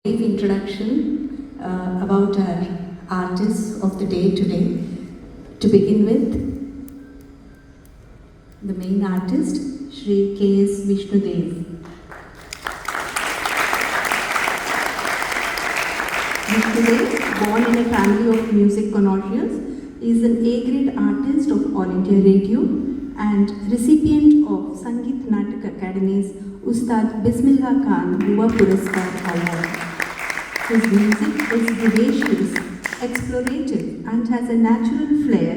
brief introduction about our artists of the day today. To begin with, the main artist, Shri K.S. Vishnudev. Vishnudev, born in a family of music connoisseurs, is an A-grade artist of All India Radio and recipient of Sangeet Natak Academy's Ustad Bismillah Khan Yuva Puraskar Award. His music is vivacious, explorative and has a natural flair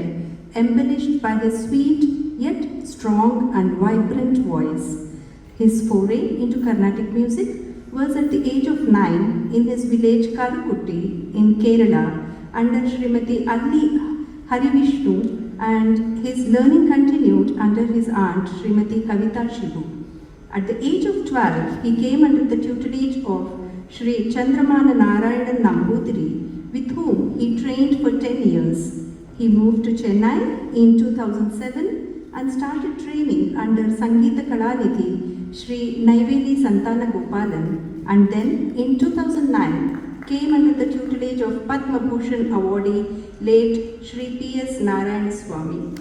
embellished by his sweet yet strong and vibrant voice. His foray into Carnatic music was at the age of 9 in his village Karukutti in Kerala under Srimati Alli Harivishnu, and his learning continued under his aunt Srimati Kavita Shibu. At the age of 12, he came under the tutelage of Shri Chandramana Narayanan Nambudiri, with whom he trained for 10 years. He moved to Chennai in 2007 and started training under Sangeeta Kalanidhi Shri Naiveli Santana Gopalan, and then in 2009 came under the tutelage of Padma Bhushan awardee late Shri P.S. Narayana Swami.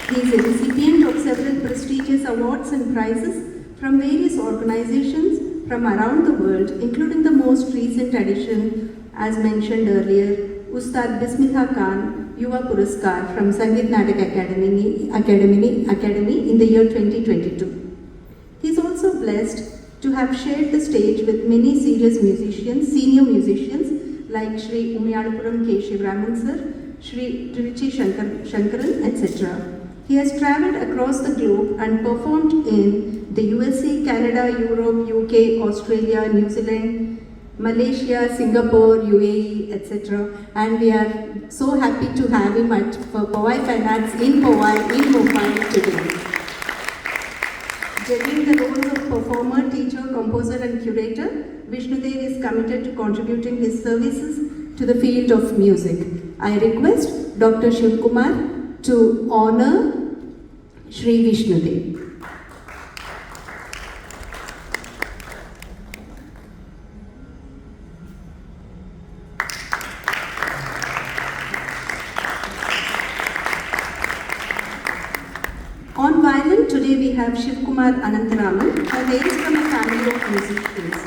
He is a recipient of several prestigious awards and prizes from various organizations from around the world, including the most recent addition, as mentioned earlier, Ustad Bismillah Khan Yuva Puraskar from Sangeet Natak Academy in the year 2022. He is also blessed to have shared the stage with many senior musicians like Shri Umiyalapuram K. Shivraman Sir, Shri Trivichy Shankaran, etc. He has travelled across the globe and performed in the USA, Canada, Europe, UK, Australia, New Zealand, Malaysia, Singapore, UAE, etc. And we are so happy to have him at Powai Fine Arts in Powai, in Mumbai today. Juggling the roles of performer, teacher, composer and curator, Vishnudev is committed to contributing his services to the field of music. I request Dr. Shiv Kumar to honor Shri Vishnudev. On violin, today we have Shiv Kumar Anantaraman, who hails from a family of musicians.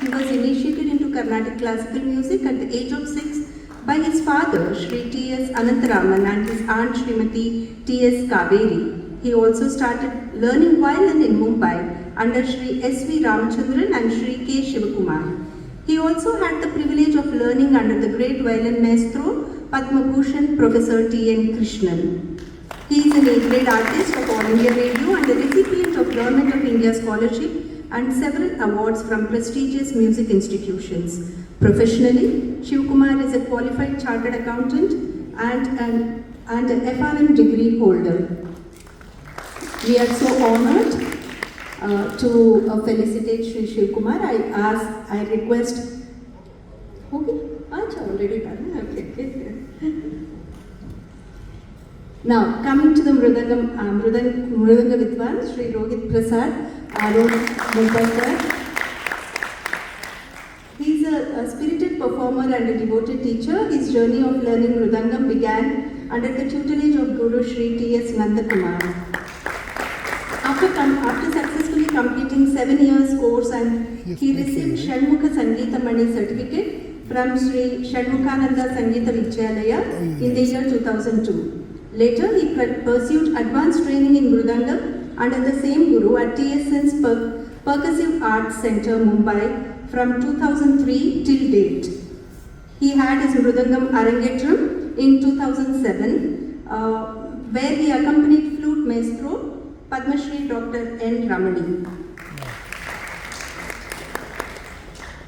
He was initiated into Carnatic classical music at the age of 6 by his father, Shri T.S. Anantaraman, and his aunt, Srimati T.S. Kaveri. He also started learning violin in Mumbai under Shri S.V. Ramachandran and Shri K. Shivakumar. He also had the privilege of learning under the great violin maestro, Padma Bhushan Professor T.N. Krishnan. He is an A-grade artist of All India Radio and a recipient of Government of India Scholarship and several awards from prestigious music institutions. Professionally, Shiv Kumar is a qualified chartered accountant and an FRM degree holder. We are so honored to felicitate Shri Shiv Kumar. I request. Okay, already done. Okay. Now, coming to the Mridanga Vidwan, Shri Rohit Prasad, Arun Mumbai sir. He is a spirited performer and a devoted teacher. His journey of learning Mridangam began under the tutelage of Guru Shri T.S. Nandakumar. After successfully completing 7 years course, and he received Shanmukha Sangeeta Mani certificate from Sri Shanmukhananda Sangeeta Vidyalaya in the year 2002. Later, he pursued advanced training in Mridangam under the same Guru at TSN's Percussive Arts Center, Mumbai from 2003 till date. He had his Mridangam Arangetram in 2007, where he accompanied flute maestro Padma Shri Dr. N. Ramani.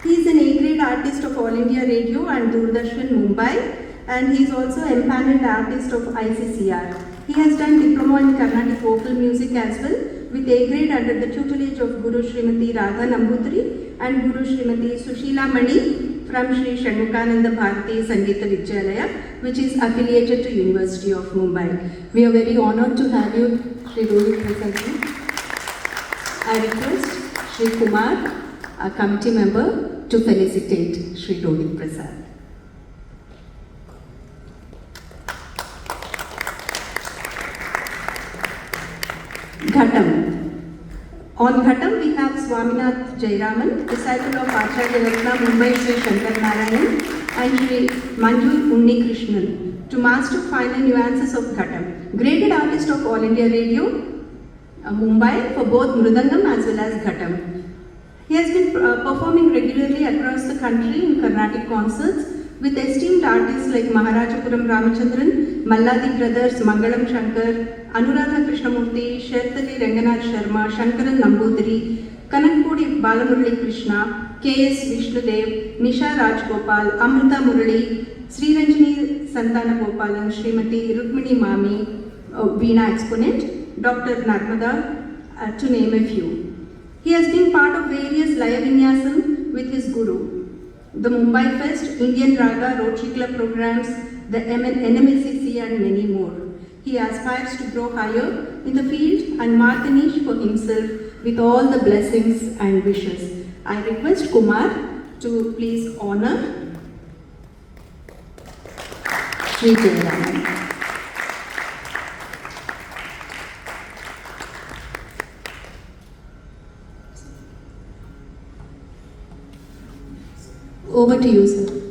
He is an A-grade artist of All India Radio and Doordarshan, Mumbai, and he is also empaneled artist of ICCR. He has done diploma in Carnatic vocal music as well, with A-grade under the tutelage of Guru Srimati Radha Nambudiri and Guru Srimati Sushila Mani from Sri Shanmukhananda Bharati Sangeeta Vidyalaya, which is affiliated to University of Mumbai. We are very honored to have you, Shri Rohit Prasad. I request Shri Kumar, a committee member, to felicitate Sri Rohit Prasad. Ghatam. On Ghatam, we have Swaminath Jairaman, disciple of Acharya Ratna Mumbai Sri Shankar Narayan and Sri Manju Unni Krishnan, to master finer nuances of Ghatam. Graded artist of All India Radio, Mumbai, for both Mridangam as well as Ghatam. He has been performing regularly across the country in Carnatic concerts with esteemed artists like Maharajapuram Ramachandran, Malladi Brothers, Mangalam Shankar, Anuradha Krishnamurthy, Shertali Ranganath Sharma, Shankaran Nambudiri, Kanakpudi Balamurali Krishna, K.S. Vishnudev, Nisha Rajgopal, Amrita Murali, Sri Ranjini Santana Gopalan, Srimati Rukmini Mami, Veena exponent, Dr. Narmada, to name a few. He has been part of various Laya Vinyasam with his guru. The Mumbai Fest, Indian Raga, Rotary Club programs, the NMSCC and many more. He aspires to grow higher in the field and mark a niche for himself with all the blessings and wishes. I request Kumar to please honor Sri Jairaman. Over to you, sir.